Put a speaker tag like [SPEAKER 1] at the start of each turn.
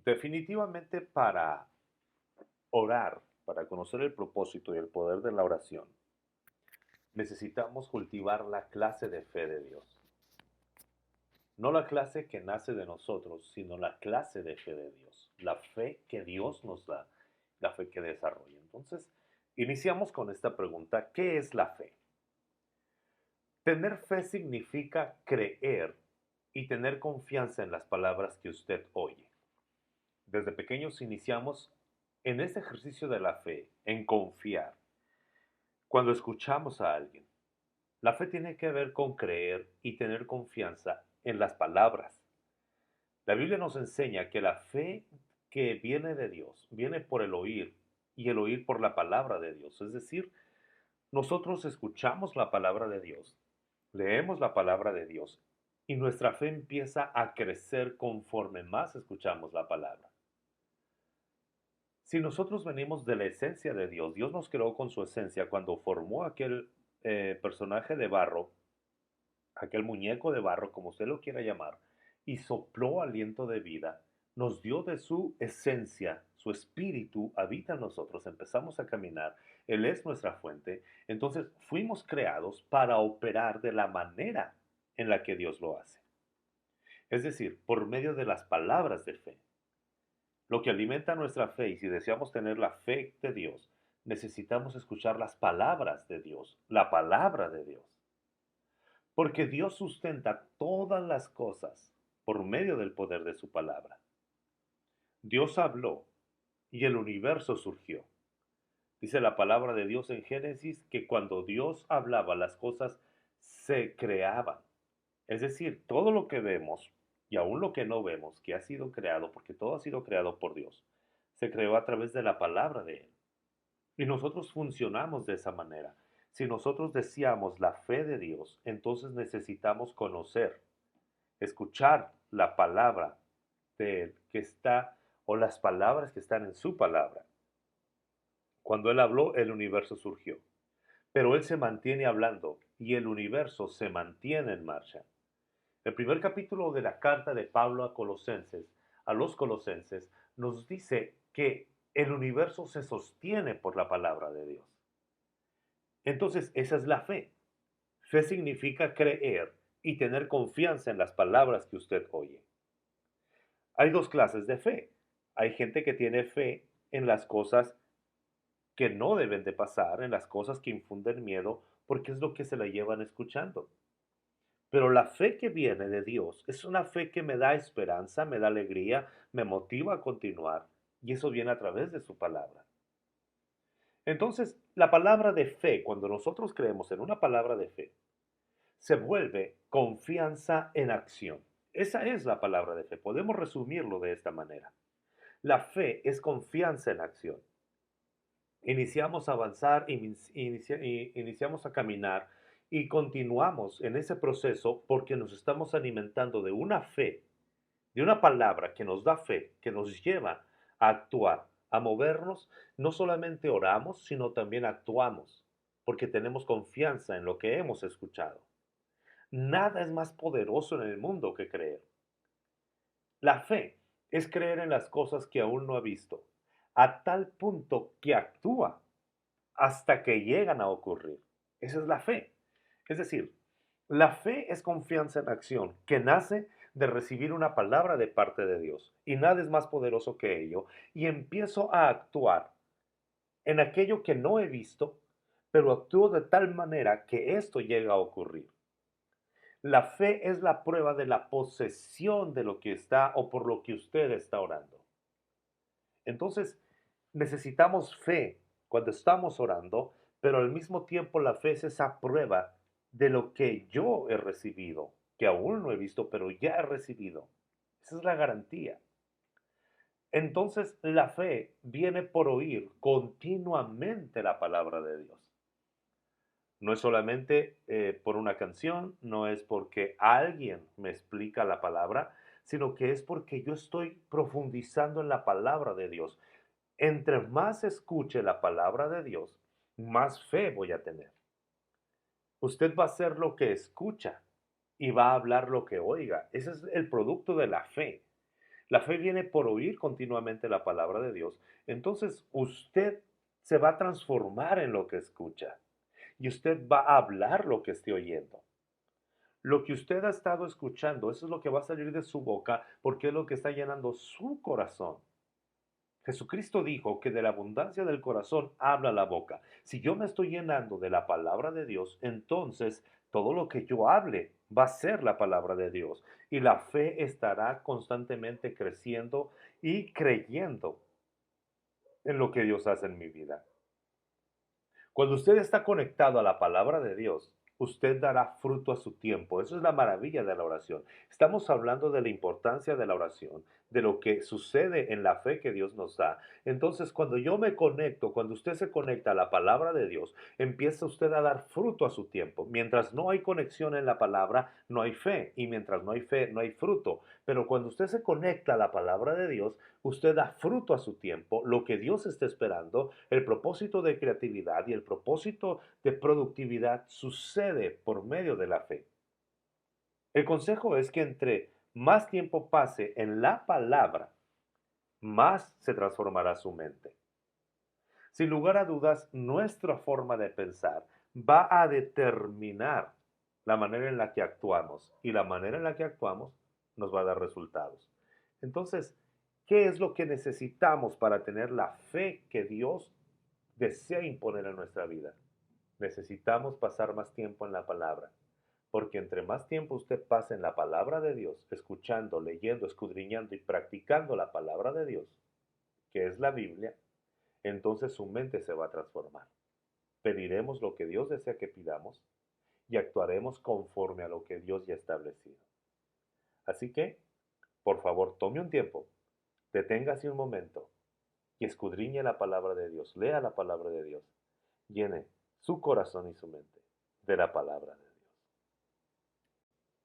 [SPEAKER 1] Definitivamente para orar, para conocer el propósito y el poder de la oración, necesitamos cultivar la clase de fe de Dios. No la clase que nace de nosotros, sino la clase de fe de Dios. La fe que Dios nos da, la fe que desarrolla. Entonces, iniciamos con esta pregunta: ¿qué es la fe? Tener fe significa creer y tener confianza en las palabras que usted oye. Desde pequeños iniciamos en este ejercicio de la fe, en confiar. Cuando escuchamos a alguien, la fe tiene que ver con creer y tener confianza en las palabras. La Biblia nos enseña que la fe que viene de Dios viene por el oír y el oír por la palabra de Dios. Es decir, nosotros escuchamos la palabra de Dios, leemos la palabra de Dios y nuestra fe empieza a crecer conforme más escuchamos la palabra. Si nosotros venimos de la esencia de Dios, Dios nos creó con su esencia cuando formó aquel personaje de barro, aquel muñeco de barro, como usted lo quiera llamar, y sopló aliento de vida, nos dio de su esencia, su espíritu habita en nosotros, empezamos a caminar, Él es nuestra fuente, entonces fuimos creados para operar de la manera en la que Dios lo hace. Es decir, por medio de las palabras de fe. Lo que alimenta nuestra fe, y si deseamos tener la fe de Dios, necesitamos escuchar las palabras de Dios, la palabra de Dios. Porque Dios sustenta todas las cosas por medio del poder de su palabra. Dios habló y el universo surgió. Dice la palabra de Dios en Génesis que cuando Dios hablaba las cosas se creaban. Es decir, todo lo que vemos y aún lo que no vemos, que ha sido creado, porque todo ha sido creado por Dios, se creó a través de la palabra de Él. Y nosotros funcionamos de esa manera. Si nosotros deseamos la fe de Dios, entonces necesitamos conocer, escuchar la palabra de Él que está, o las palabras que están en su palabra. Cuando Él habló, el universo surgió. Pero Él se mantiene hablando y el universo se mantiene en marcha. El primer capítulo de la carta de Pablo a los Colosenses, nos dice que el universo se sostiene por la palabra de Dios. Entonces, esa es la fe. Fe significa creer y tener confianza en las palabras que usted oye. Hay dos clases de fe. Hay gente que tiene fe en las cosas que no deben de pasar, en las cosas que infunden miedo, porque es lo que se la llevan escuchando. Pero la fe que viene de Dios es una fe que me da esperanza, me da alegría, me motiva a continuar, y eso viene a través de su palabra. Entonces, la palabra de fe, cuando nosotros creemos en una palabra de fe, se vuelve confianza en acción. Esa es la palabra de fe. Podemos resumirlo de esta manera. La fe es confianza en acción. Iniciamos a avanzar, iniciamos a caminar y continuamos en ese proceso porque nos estamos alimentando de una fe, de una palabra que nos da fe, que nos lleva a actuar, a movernos. No solamente oramos, sino también actuamos, porque tenemos confianza en lo que hemos escuchado. Nada es más poderoso en el mundo que creer. La fe es creer en las cosas que aún no ha visto, a tal punto que actúa hasta que llegan a ocurrir. Esa es la fe. Es decir, la fe es confianza en acción que nace de recibir una palabra de parte de Dios y nada es más poderoso que ello, y empiezo a actuar en aquello que no he visto, pero actúo de tal manera que esto llega a ocurrir. La fe es la prueba de la posesión de lo que está o por lo que usted está orando. Entonces, necesitamos fe cuando estamos orando, pero al mismo tiempo la fe es esa prueba de lo que yo he recibido, que aún no he visto, pero ya he recibido. Esa es la garantía. Entonces, la fe viene por oír continuamente la palabra de Dios. No es solamente por una canción, no es porque alguien me explica la palabra, sino que es porque yo estoy profundizando en la palabra de Dios. Entre más escuche la palabra de Dios, más fe voy a tener. Usted va a hacer lo que escucha y va a hablar lo que oiga. Ese es el producto de la fe. La fe viene por oír continuamente la palabra de Dios. Entonces usted se va a transformar en lo que escucha y usted va a hablar lo que esté oyendo. Lo que usted ha estado escuchando, eso es lo que va a salir de su boca porque es lo que está llenando su corazón. Jesucristo dijo que de la abundancia del corazón habla la boca. Si yo me estoy llenando de la palabra de Dios, entonces todo lo que yo hable va a ser la palabra de Dios. Y la fe estará constantemente creciendo y creyendo en lo que Dios hace en mi vida. Cuando usted está conectado a la palabra de Dios, usted dará fruto a su tiempo. Eso es la maravilla de la oración. Estamos hablando de la importancia de la oración, de lo que sucede en la fe que Dios nos da. Entonces, cuando yo me conecto, cuando usted se conecta a la palabra de Dios, empieza usted a dar fruto a su tiempo. Mientras no hay conexión en la palabra, no hay fe. Y mientras no hay fe, no hay fruto. Pero cuando usted se conecta a la palabra de Dios, usted da fruto a su tiempo, lo que Dios está esperando, el propósito de creatividad y el propósito de productividad sucede por medio de la fe. El consejo es que entre más tiempo pase en la palabra, más se transformará su mente. Sin lugar a dudas, nuestra forma de pensar va a determinar la manera en la que actuamos y la manera en la que actuamos nos va a dar resultados. Entonces, ¿qué es lo que necesitamos para tener la fe que Dios desea imponer en nuestra vida? Necesitamos pasar más tiempo en la palabra, porque entre más tiempo usted pase en la palabra de Dios, escuchando, leyendo, escudriñando y practicando la palabra de Dios, que es la Biblia, entonces su mente se va a transformar. Pediremos lo que Dios desea que pidamos y actuaremos conforme a lo que Dios ya ha establecido. Así que, por favor, tome un tiempo, deténgase un momento y escudriñe la palabra de Dios, lea la palabra de Dios, llene su corazón y su mente de la palabra de Dios.